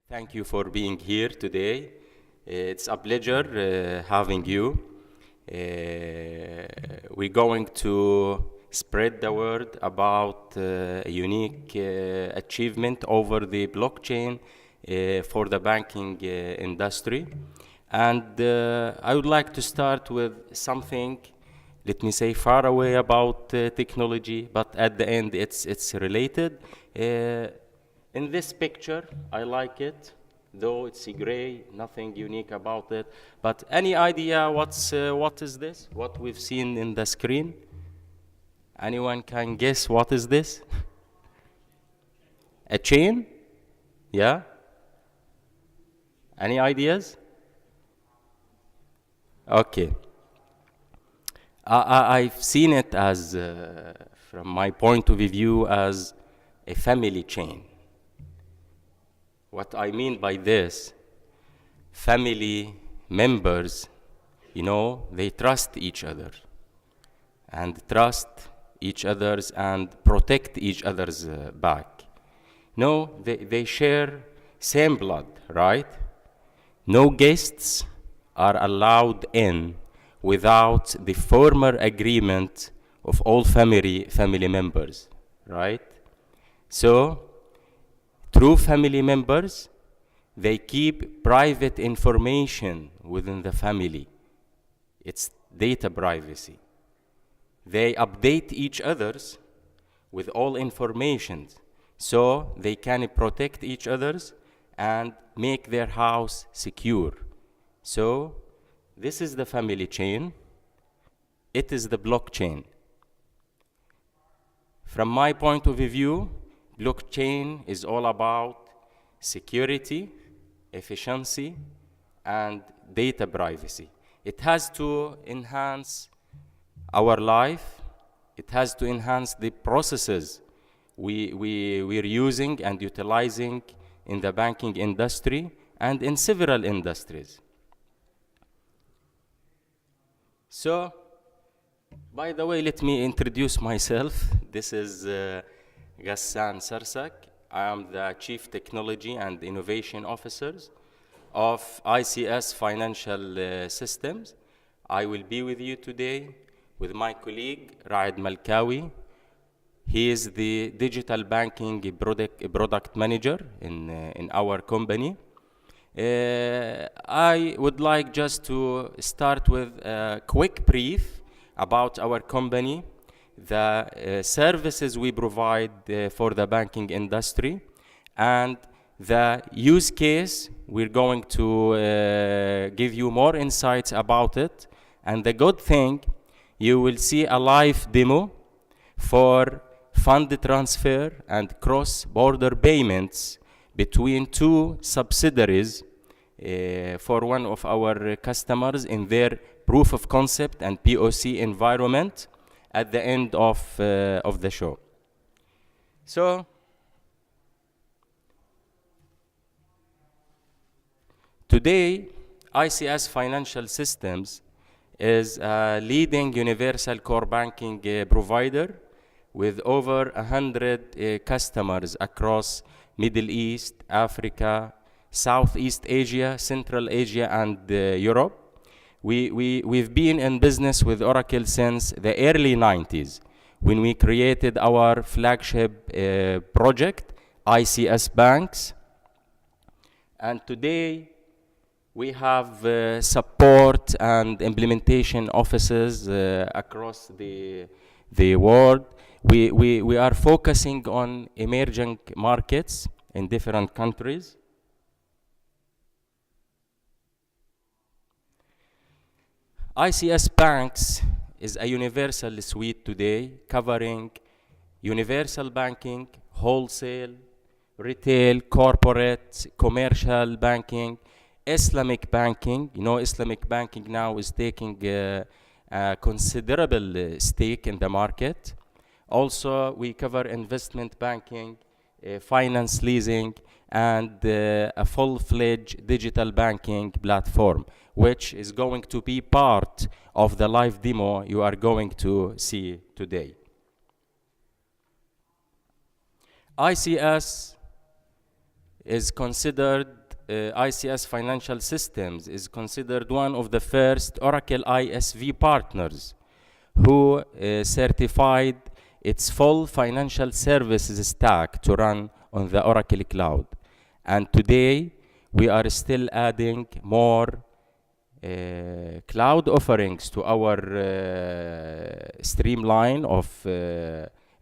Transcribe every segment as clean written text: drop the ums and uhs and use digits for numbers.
Thank you for being here today. It's a pleasure having you. We're going to spread the word about a unique achievement over the blockchain for the banking industry. And I would like to start with something, let me say, far away about technology, but at the end it's related. In this picture, I like it, though it's gray, nothing unique about it. But any idea what is this? What we've seen in the screen? Anyone can guess what is this? A chain? Yeah? Any ideas? Okay. I've seen it as, from my point of view, as a family chain. What I mean by this, family members, they trust each other and trust each other's and protect each other's back. No, they share same blood, right? No guests are allowed in without the former agreement of all family members, right? So, true family members, they keep private information within the family. It's data privacy. They update each others with all information so they can protect each others and make their house secure. So this is the family chain. It is the blockchain. From my point of view, blockchain is all about security, efficiency, and data privacy. It has to enhance our life. It has to enhance the processes we're using and utilizing in the banking industry and in several industries. So, by the way, let me introduce myself. This is Ghassan Sarsak. I am the Chief Technology and Innovation Officer of ICS Financial Systems. I will be with you today with my colleague, Raad Malkawi. He is the digital banking product manager in our company. I would like just to start with a quick brief about our company, the services we provide for the banking industry, and the use case. We're going to give you more insights about it. And the good thing, you will see a live demo for fund transfer and cross-border payments between two subsidiaries for one of our customers in their proof of concept and POC environment at the end of the show. So, today, ICS Financial Systems is a leading universal core banking provider with over 100 customers across Middle East, Africa, Southeast Asia, Central Asia, and Europe. We've been in business with Oracle since the early 90s when we created our flagship project, ICS Banks. And today, we have support and implementation offices across the world. We are focusing on emerging markets in different countries. ICS Banks is a universal suite today covering universal banking, wholesale, retail, corporate, commercial banking, Islamic banking. Islamic banking now is taking a considerable stake in the market. Also, we cover investment banking, finance leasing, and a full-fledged digital banking platform, which is going to be part of the live demo you are going to see today. ICS is considered, ICS Financial Systems is considered one of the first Oracle ISV partners who certified its full financial services stack to run on the Oracle Cloud. And today, we are still adding more cloud offerings to our streamline of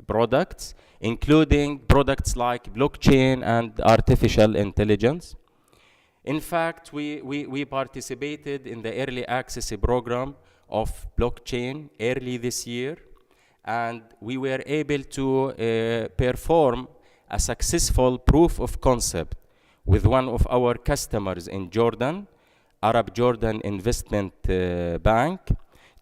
products, including products like blockchain and artificial intelligence. In fact, we participated in the early access program of blockchain early this year, and we were able to perform a successful proof of concept with one of our customers in Jordan, Arab Jordan Investment Bank,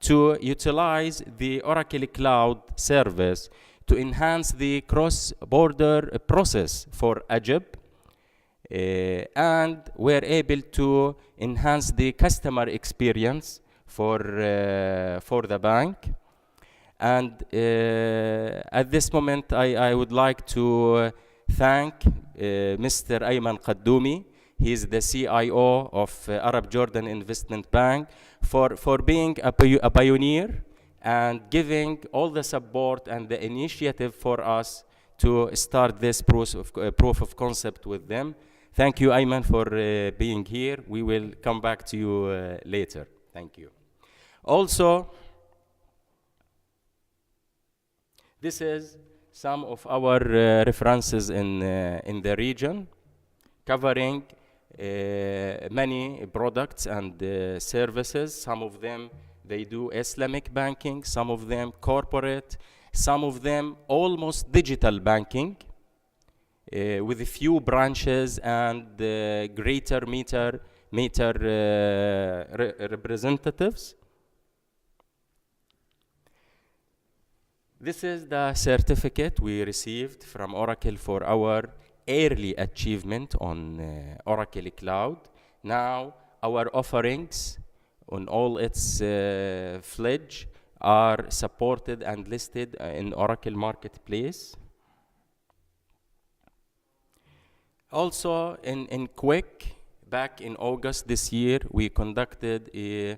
to utilize the Oracle Cloud service to enhance the cross-border process for Egypt, and we're able to enhance the customer experience for the bank. And at this moment, I would like to thank Mr. Ayman Qaddoumi. He's the CIO of Arab Jordan Investment Bank for being a pioneer and giving all the support and the initiative for us to start this proof of concept with them. Thank you, Ayman, for being here. We will come back to you later. Thank you. Also, this is some of our references in the region, covering many products and services. Some of them, they do Islamic banking, some of them corporate, some of them almost digital banking, with a few branches and greater meter representatives. This is the certificate we received from Oracle for our early achievement on Oracle Cloud. Now, our offerings on all its fledge are supported and listed in Oracle Marketplace. Also, in Quick, back in August this year, we conducted a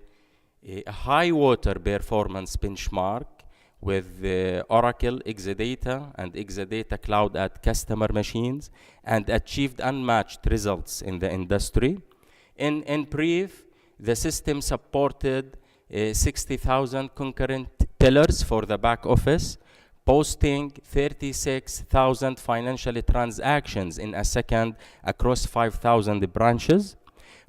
high water performance benchmark with Oracle Exadata and Exadata Cloud at customer machines, and achieved unmatched results in the industry. In brief, the system supported 60,000 concurrent tellers for the back office, posting 36,000 financial transactions in a second across 5,000 branches.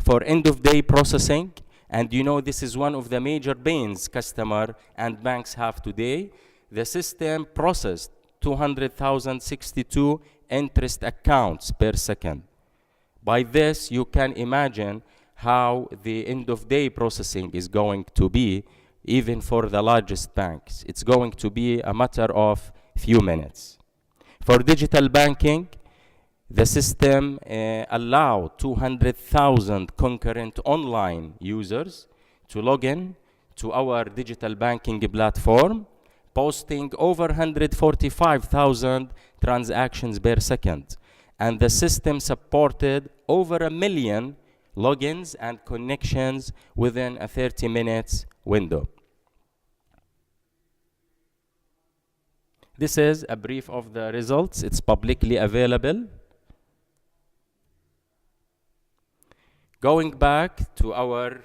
For end-of-day processing, and you know this is one of the major pains customer and banks have today, the system processed 200,062 interest accounts per second. By this, you can imagine how the end-of-day processing is going to be, even for the largest banks. It's going to be a matter of few minutes. For digital banking, the system allowed 200,000 concurrent online users to log in to our digital banking platform, posting over 145,000 transactions per second. And the system supported over 1 million logins and connections within a 30 minutes window. This is a brief of the results. It's publicly available. Going back to our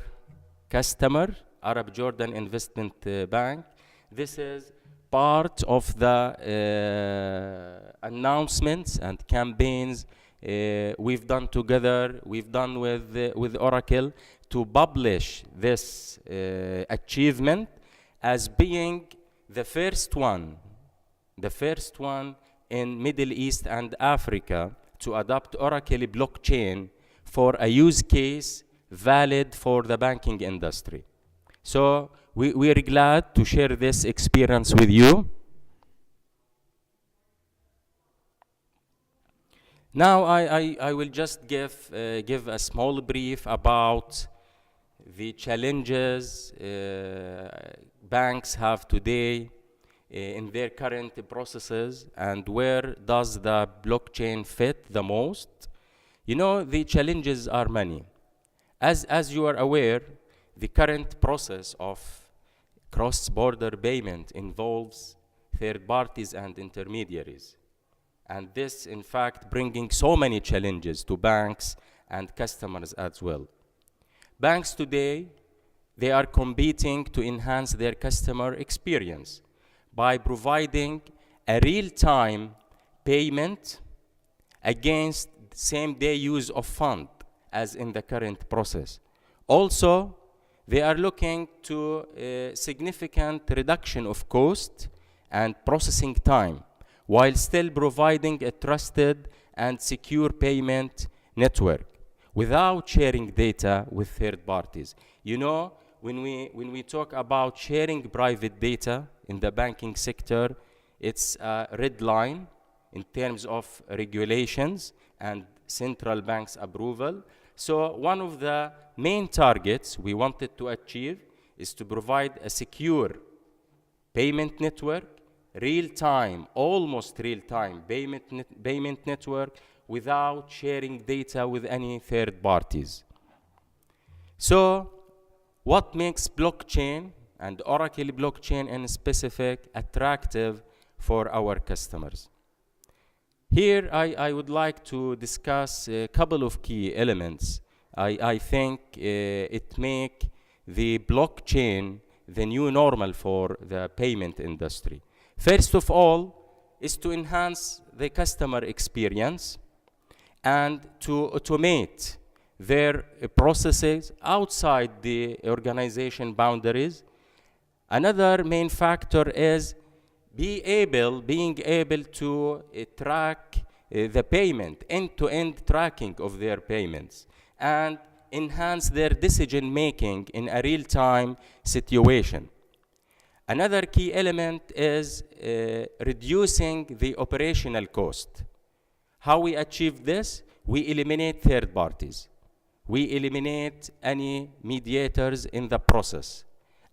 customer, Arab Jordan Investment Bank, this is part of the announcements and campaigns we've done together, we've done with Oracle to publish this achievement as being the first one in Middle East and Africa to adopt Oracle blockchain for a use case valid for the banking industry. So we are glad to share this experience with you. Now I will just give a small brief about the challenges banks have today in their current processes and where does the blockchain fit the most. You know, the challenges are many. As you are aware, the current process of cross-border payment involves third parties and intermediaries. And this, in fact, bringing so many challenges to banks and customers as well. Banks today, they are competing to enhance their customer experience by providing a real-time payment against same-day use of fund as in the current process. Also, they are looking to a significant reduction of cost and processing time while still providing a trusted and secure payment network without sharing data with third parties. You know, when we talk about sharing private data in the banking sector, it's a red line in terms of regulations and central bank's approval. So one of the main targets we wanted to achieve is to provide a secure payment network, real-time, almost real-time payment network without sharing data with any third parties. So what makes blockchain and Oracle blockchain in specific attractive for our customers? Here I would like to discuss a couple of key elements. I think it make the blockchain the new normal for the payment industry. First of all is to enhance the customer experience and to automate their processes outside the organization boundaries. Another main factor is being able to track the payment, end-to-end tracking of their payments, and enhance their decision making in a real-time situation. Another key element is reducing the operational cost. How we achieve this? We eliminate third parties. We eliminate any mediators in the process.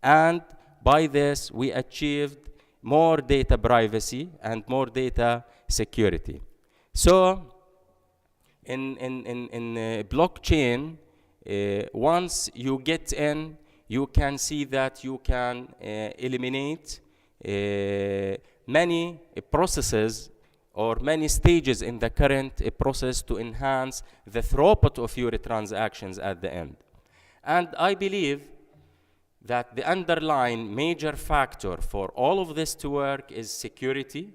And by this, we achieved more data privacy and more data security. So in blockchain, once you get in, you can see that you can eliminate many processes or many stages in the current process to enhance the throughput of your transactions at the end. And I believe that the underlying major factor for all of this to work is security,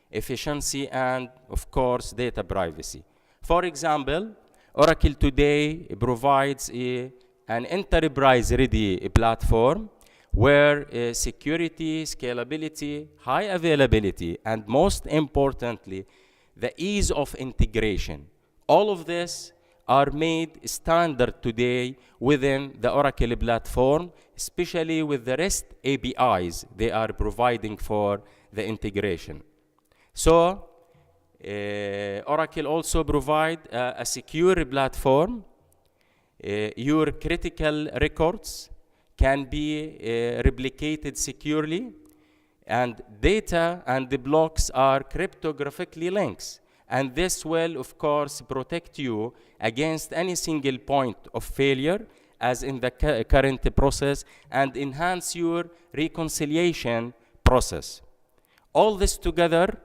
efficiency, and of course, data privacy. For example, Oracle today provides an enterprise-ready platform where security, scalability, high availability, and most importantly, the ease of integration. All of this are made standard today within the Oracle platform, especially with the REST APIs they are providing for the integration. So, Oracle also provide a secure platform. Your critical records can be replicated securely, and data and the blocks are cryptographically linked. And this will, of course, protect you against any single point of failure, as in the current process, and enhance your reconciliation process. All this together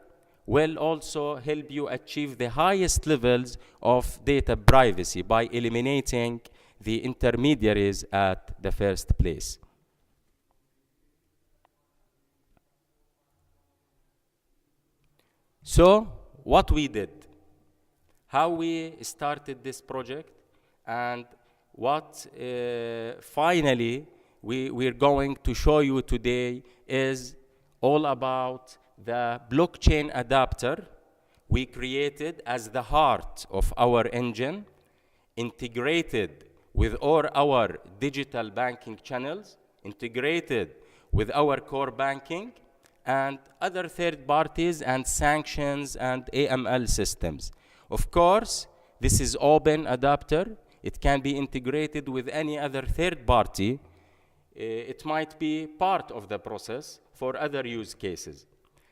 will also help you achieve the highest levels of data privacy by eliminating the intermediaries at the first place. So, what we did, how we started this project, and what finally we're going to show you today is all about the blockchain adapter we created as the heart of our engine, integrated with all our digital banking channels, integrated with our core banking, and other third parties and sanctions and AML systems. Of course, this is open adapter. It can be integrated with any other third party. It might be part of the process for other use cases.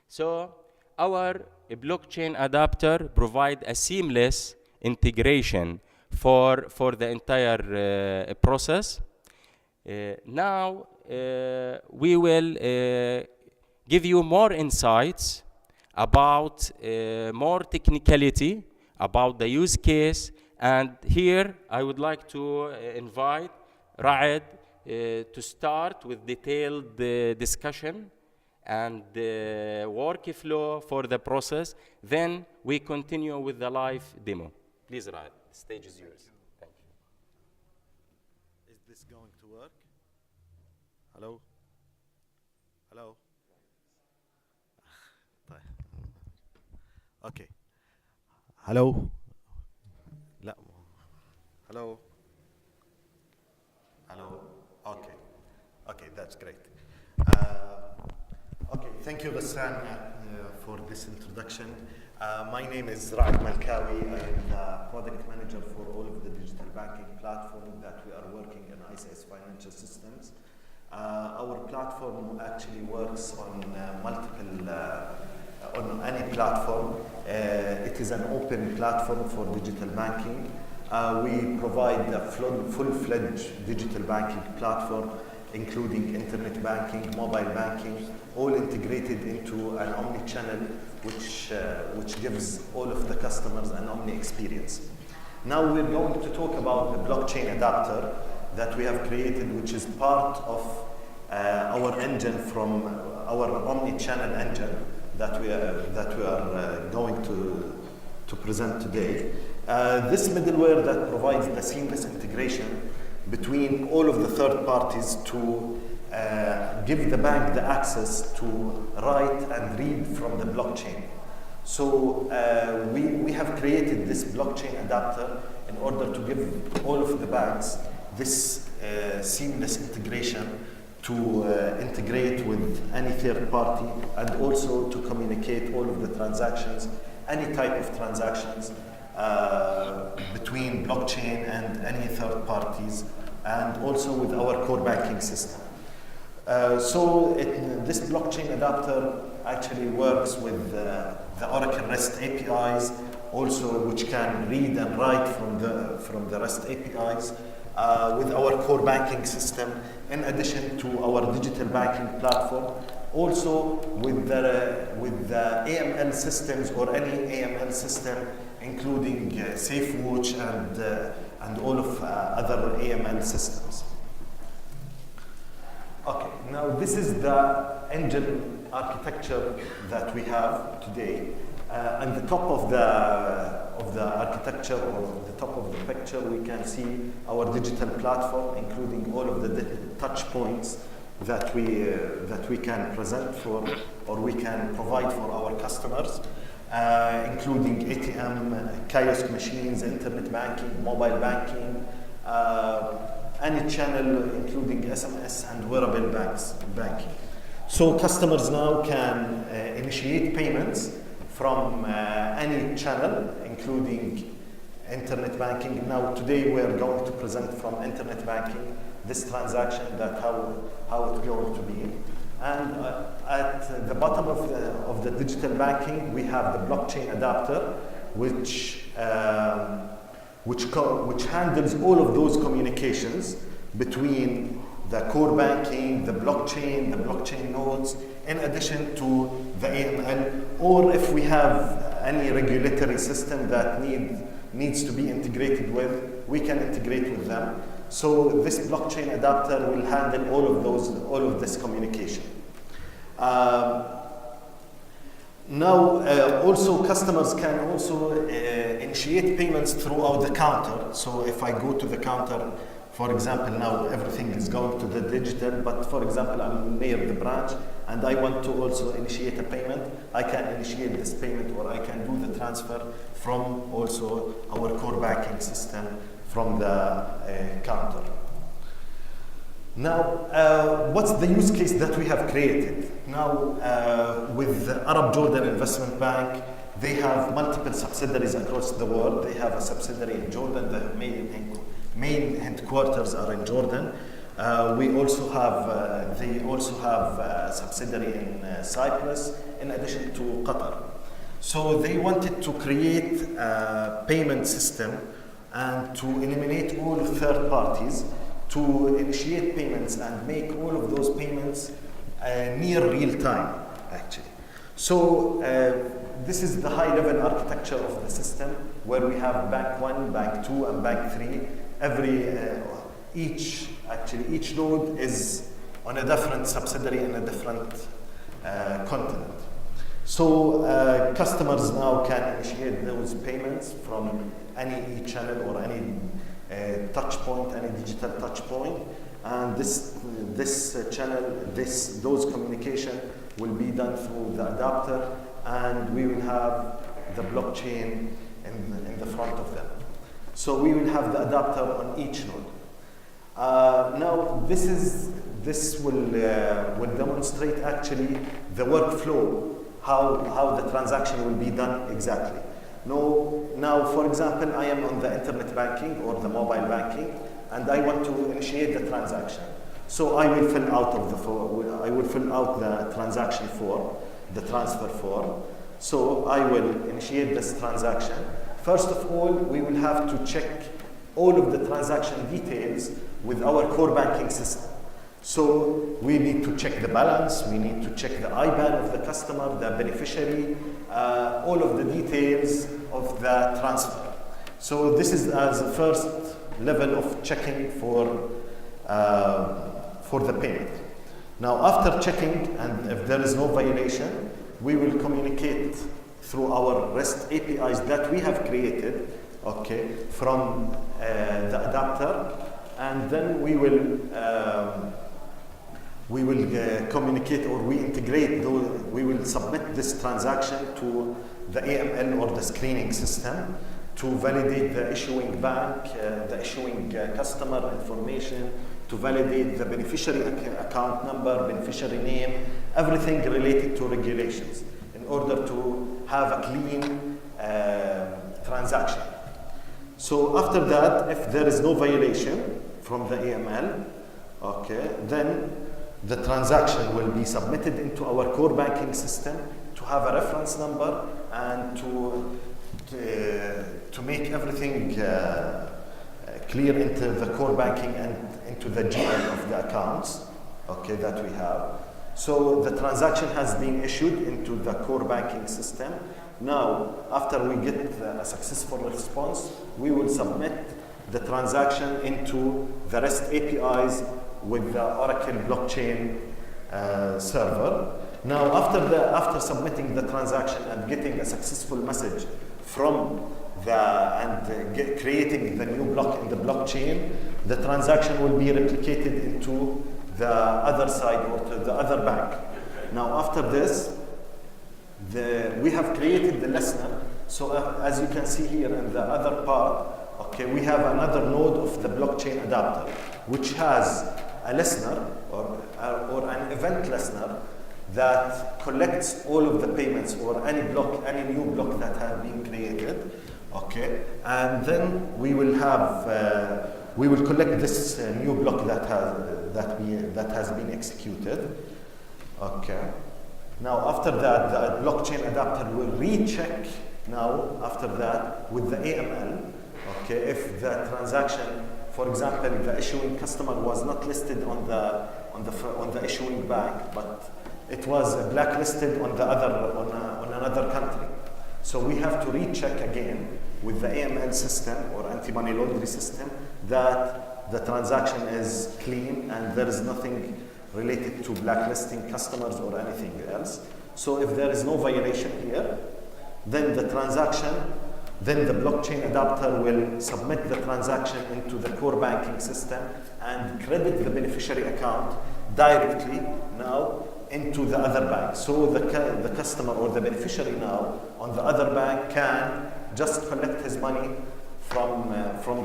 So our blockchain adapter provide a seamless integration for the entire process. Now we will give you more insights about more technicality about the use case, and here I would like to invite Raad to start with detailed discussion and workflow for the process. Then we continue with the live demo. Please, Raad, the stage is yours. Thank you. Is this going to work? Hello? Hello? Okay. Hello? لا. Hello? Hello? Okay. Okay, that's great. Okay, thank you, Ghassan, for this introduction. My name is Raad Malkawi. I'm the product manager for all of the digital banking platform that we are working in ICS Financial Systems. Our platform actually works on on any platform. It is an open platform for digital banking. We provide a full-fledged digital banking platform, including internet banking, mobile banking, all integrated into an omni-channel, which gives all of the customers an omni experience. Now we're going to talk about the blockchain adapter that we have created, which is part of our engine from our omni-channel engine that we are going to present today. This middleware that provides the seamless integration between all of the third parties to give the bank the access to write and read from the blockchain. So we have created this blockchain adapter in order to give all of the banks this seamless integration to integrate with any third party, and also to communicate all of the transactions, any type of transactions between blockchain and any third parties, and also with our core banking system. This blockchain adapter actually works with the Oracle REST APIs, also which can read and write from the REST APIs, with our core banking system, in addition to our digital banking platform, also with the AML systems or any AML system, including SafeWatch and all of other AML systems. Okay, now this is the engine architecture that we have today. On the top of the architecture, or the top of the picture, we can see our digital platform, including all of the touch points that we can present for, or we can provide for our customers, including ATM, kiosk machines, internet banking, mobile banking, any channel, including SMS and wearable banking. So customers now can initiate payments from any channel, including internet banking. Now today we are going to present from internet banking this transaction, that how it's going to be. And at the bottom of the digital banking, we have the blockchain adapter, which handles all of those communications between the core banking, the blockchain nodes, in addition to the AML, or if we have any regulatory system that needs to be integrated with, we can integrate with them. So this blockchain adapter will handle all of this communication. Now, also customers can also initiate payments throughout the counter. So if I go to the counter, for example, now everything is going to the digital, but for example, I'm near the branch and I want to also initiate a payment, I can initiate this payment, or I can do the transfer from also our core banking system from the counter. Now, what's the use case that we have created? Now, with the Arab Jordan Investment Bank, they have multiple subsidiaries across the world. They have a subsidiary in Jordan. The main headquarters are in Jordan. They also have a subsidiary in Cyprus, in addition to Qatar. So they wanted to create a payment system and to eliminate all third parties, to initiate payments and make all of those payments near real time, actually. So this is the high level architecture of the system, where we have bank 1, bank 2, and bank 3. Each node is on a different subsidiary in a different continent. So customers now can initiate those payments from any e-channel or any touch point, any digital touch point, and this channel, those communication will be done through the adapter, and we will have the blockchain in the front of them. So we will have the adapter on each node. Now this will demonstrate actually the workflow, how the transaction will be done exactly. Now, for example, I am on the internet banking or the mobile banking, and I want to initiate the transaction. So I will fill out the transaction form, the transfer form. So I will initiate this transaction. First of all, we will have to check all of the transaction details with our core banking system. So we need to check the balance, we need to check the IBAN of the customer, the beneficiary, all of the details of the transfer. So this is as a first level of checking for the payment. Now after checking, and if there is no violation, we will communicate through our REST APIs that we have created, okay, from the adapter, and then we will communicate, or we integrate those, we will submit this transaction to the AML or the screening system to validate the issuing bank, the issuing customer information, to validate the beneficiary account number, beneficiary name, everything related to regulations, in order to have a clean transaction. So after that, if there is no violation from the AML, okay, then the transaction will be submitted into our core banking system to have a reference number and to make everything clear into the core banking and into the GL of the accounts, okay, that we have. So the transaction has been issued into the core banking system. Now, after we get a successful response, we will submit the transaction into the REST APIs with the Oracle blockchain server. Now, after submitting the transaction and getting a successful message from creating the new block in the blockchain, the transaction will be replicated into the other side or to the other bank. Now, after this, we have created the listener. So as you can see here in the other part, okay, we have another node of the blockchain adapter, which has a listener or an event listener that collects all of the payments or any new block that have been created, okay, and then we will collect this new block that has been executed, okay. Now after that, the blockchain adapter will recheck now after that with the AML, okay, if the transaction, for example, the issuing customer was not listed on the issuing bank, but it was blacklisted on another country. So we have to recheck again with the AML system or anti-money laundering system that the transaction is clean and there is nothing related to blacklisting customers or anything else. So if there is no violation here, then the blockchain adapter will submit the transaction into the core banking system and credit the beneficiary account directly now into the other bank. So the customer or the beneficiary now on the other bank can just collect his money from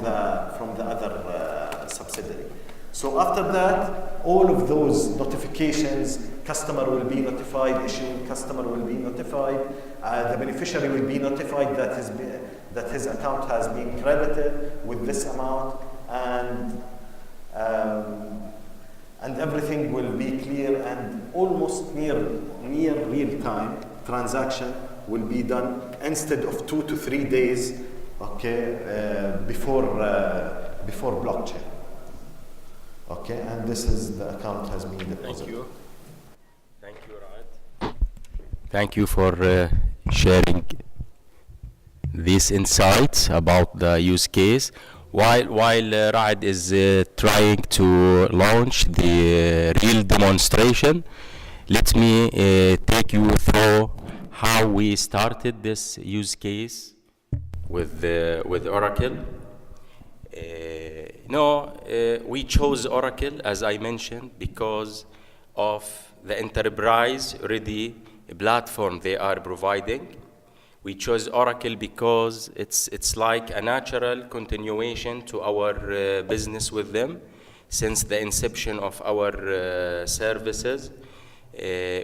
the other subsidiary. So after that, all of those notifications, customer will be notified, issuing customer will be notified, the beneficiary will be notified that his account has been credited with this amount, and everything will be clear, and almost near real-time transaction will be done instead of 2 to 3 days, before blockchain. Okay, and this is the account has been deposited. Thank you, Raad. Thank you for sharing these insights about the use case. While Raad is trying to launch the real demonstration, let me take you through how we started this use case with Oracle. We chose Oracle, as I mentioned, because of the enterprise-ready platform they are providing. We chose Oracle because it's like a natural continuation to our business with them. Since the inception of our services,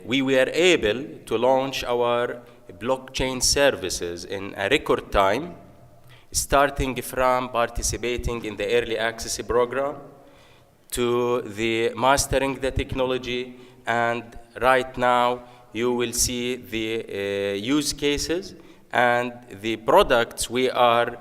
we were able to launch our blockchain services in a record time, starting from participating in the early access program to the mastering the technology, and right now you will see the use cases and the products we are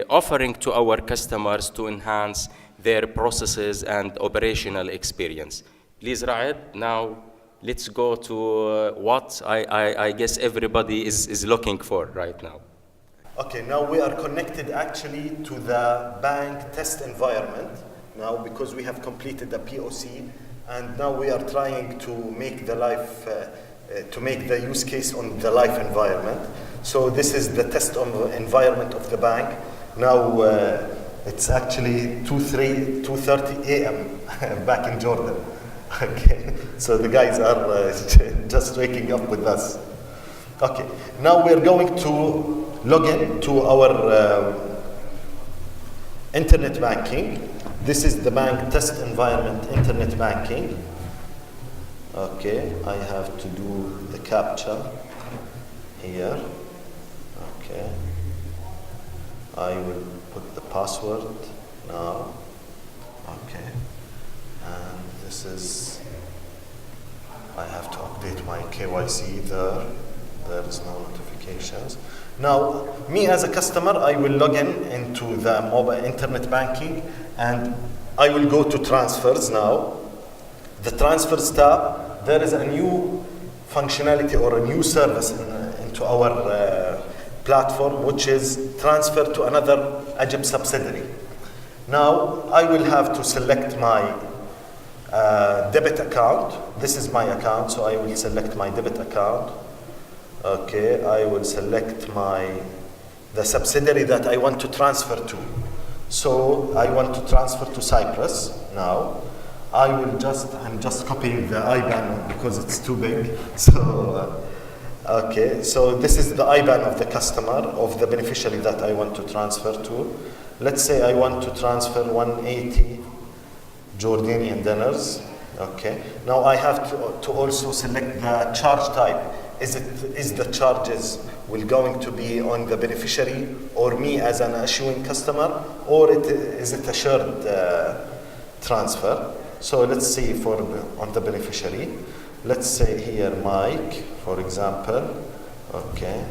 offering to our customers to enhance their processes and operational experience. Please, Raad, now let's go to what I guess everybody is looking for right now. Okay, now we are connected actually to the bank test environment now, because we have completed the POC, and now we are trying to make the use case on the live environment. So this is the test environment of the bank. Now it's actually 2:30 a.m. back in Jordan. Okay, so the guys are just waking up with us. Okay, now we're going to log in to our internet banking. This is the bank test environment internet banking. Okay, I have to do the captcha here. Okay, I will put the password now. Okay, and this is, I have to update my KYC there. There is no notifications. Now, me as a customer, I will log in into the mobile internet banking, and I will go to transfers now. The transfers tab, there is a new functionality or a new service into our platform, which is transfer to another Egypt subsidiary. Now, I will have to select my debit account. This is my account, so I will select my debit account. Okay, I will select the subsidiary that I want to transfer to. So I want to transfer to Cyprus now. I'm just copying the IBAN because it's too big. So, okay, so this is the IBAN of the customer, of the beneficiary that I want to transfer to. Let's say I want to transfer 180 Jordanian dinars. Okay, now I have to also select the charge type. Is the charges will going to be on the beneficiary or me as an issuing customer, or is it a shared transfer? So let's see on the beneficiary. Let's say here Mike, for example. Okay,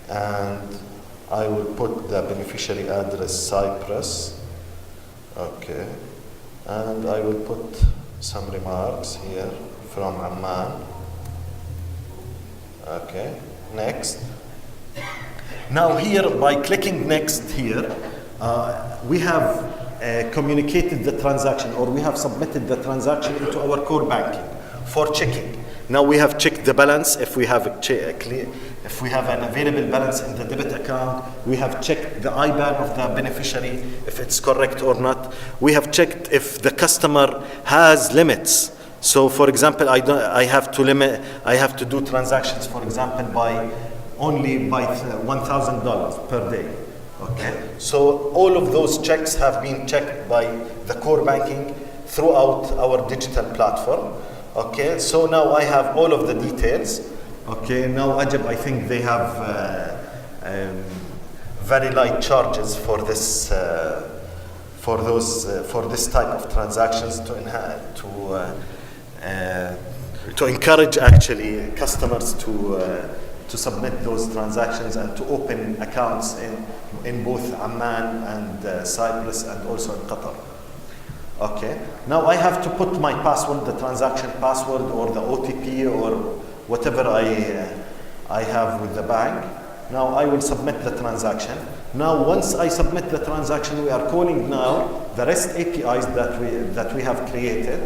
and I will put the beneficiary address Cyprus. Okay, and I will put some remarks here from Amman. Okay, next. Now here, by clicking next here, we have communicated the transaction, or we have submitted the transaction into our core banking for checking. Now we have checked the balance. If we have an available balance in the debit account, we have checked the IBAN of the beneficiary, if it's correct or not. We have checked if the customer has limits. So, for example, I have to do transactions, for example, only by $1,000 per day. Okay. So all of those checks have been checked by the core banking throughout our digital platform. Okay. So now I have all of the details. Okay. Now Egypt, I think they have very light charges for this for this type of transactions to encourage actually customers to submit those transactions and to open accounts in both Amman and Cyprus and also in Qatar. Okay, now I have to put my password, the transaction password or the OTP or whatever I have with the bank. Now I will submit the transaction. Now once I submit the transaction, we are calling now the REST APIs that we have created,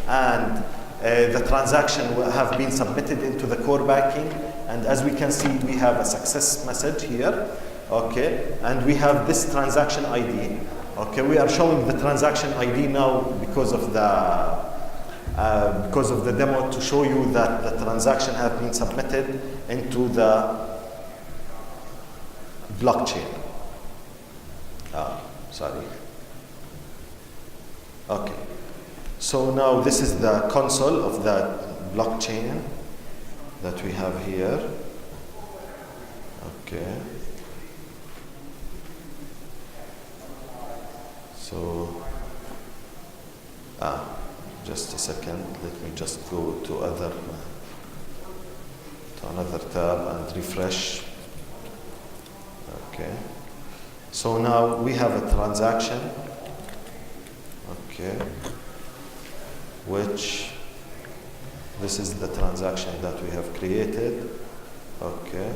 and the transaction have been submitted into the core banking, and as we can see we have a success message here, okay, and we have this transaction ID. Okay, we are showing the transaction ID now because of the demo, to show you that the transaction has been submitted into the blockchain. Sorry. Okay. So now this is the console of the blockchain that we have here. Okay. So, just a second. Let me just go to another tab and refresh. Okay. So now we have a transaction. Okay. Which this is the transaction that we have created. Okay.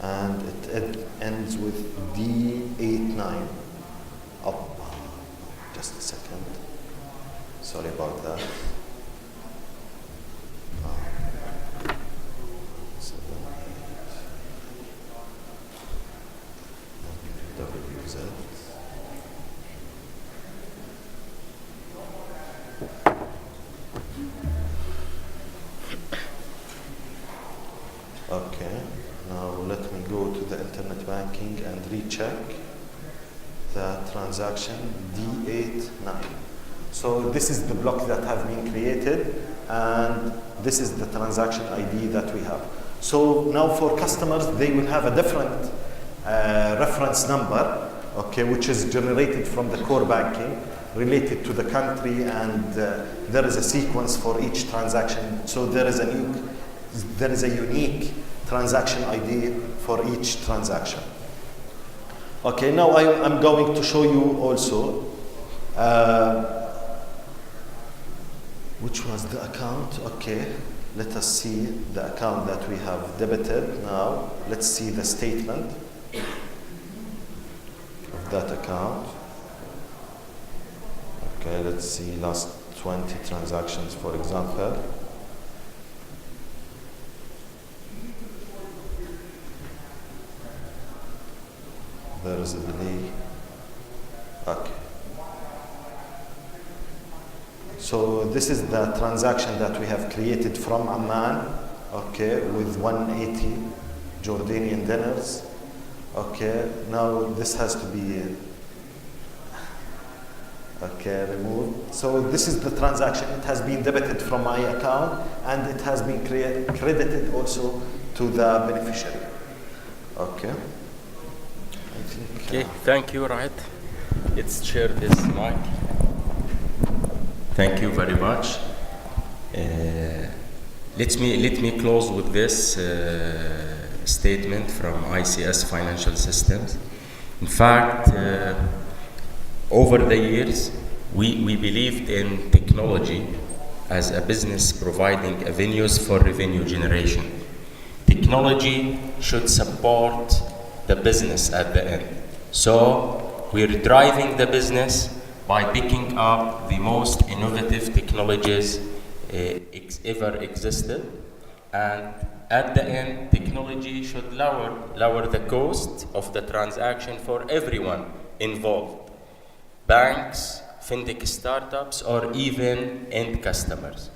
And it ends with D89. Oh, just a second. Sorry about that. WZ. Okay, now let me go to the internet banking and recheck the transaction D89. So this is the block that have been created, and this is the transaction ID that we have. So now for customers, they will have a different reference number, okay, which is generated from the core banking related to the country, and there is a sequence for each transaction. So there is a unique transaction ID for each transaction. Okay, now I'm going to show you also which was the account. Okay, let us see the account that we have debited. Now let's see the statement of that account. Okay, let's see last 20 transactions, for example. There is a delay. Okay. So this is the transaction that we have created from Amman, okay, with 180 Jordanian dinars. Okay, now this has to be removed. So this is the transaction. It has been debited from my account, and it has been credited also to the beneficiary. Okay. Okay, thank you, Raad. Let's share this mic. Thank you very much. Let me close with this statement from ICS Financial Systems. In fact, over the years, we believed in technology as a business providing avenues for revenue generation. Technology should support the business at the end. So we're driving the business by picking up the most innovative technologies ever existed, and at the end, technology should lower the cost of the transaction for everyone involved: banks, fintech startups, or even end customers.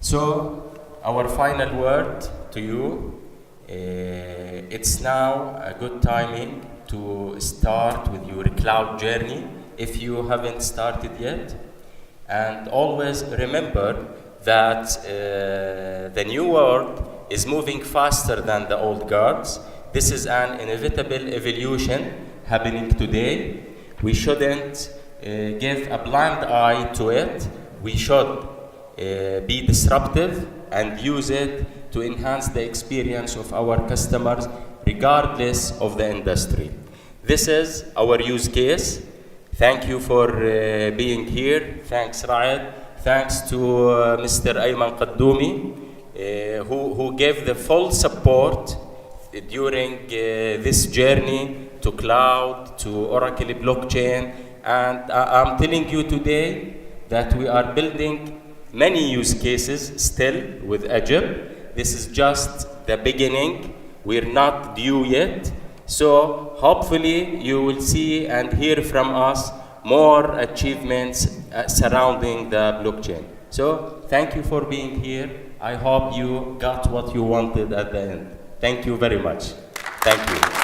So our final word to you, it's now a good timing to start with your cloud journey if you haven't started yet. And always remember that the new world is moving faster than the old guards. This is an inevitable evolution happening today. We shouldn't give a blind eye to it. We should be disruptive and use it to enhance the experience of our customers regardless of the industry. This is our use case. Thank you for being here. Thanks, Raad. Thanks to Mr. Ayman Qaddoumi, who gave the full support during this journey to cloud, to Oracle blockchain. And I'm telling you today that we are building many use cases still with Egypt. This is just the beginning. We're not due yet. So hopefully you will see and hear from us more achievements surrounding the blockchain. So thank you for being here. I hope you got what you wanted at the end. Thank you very much. Thank you.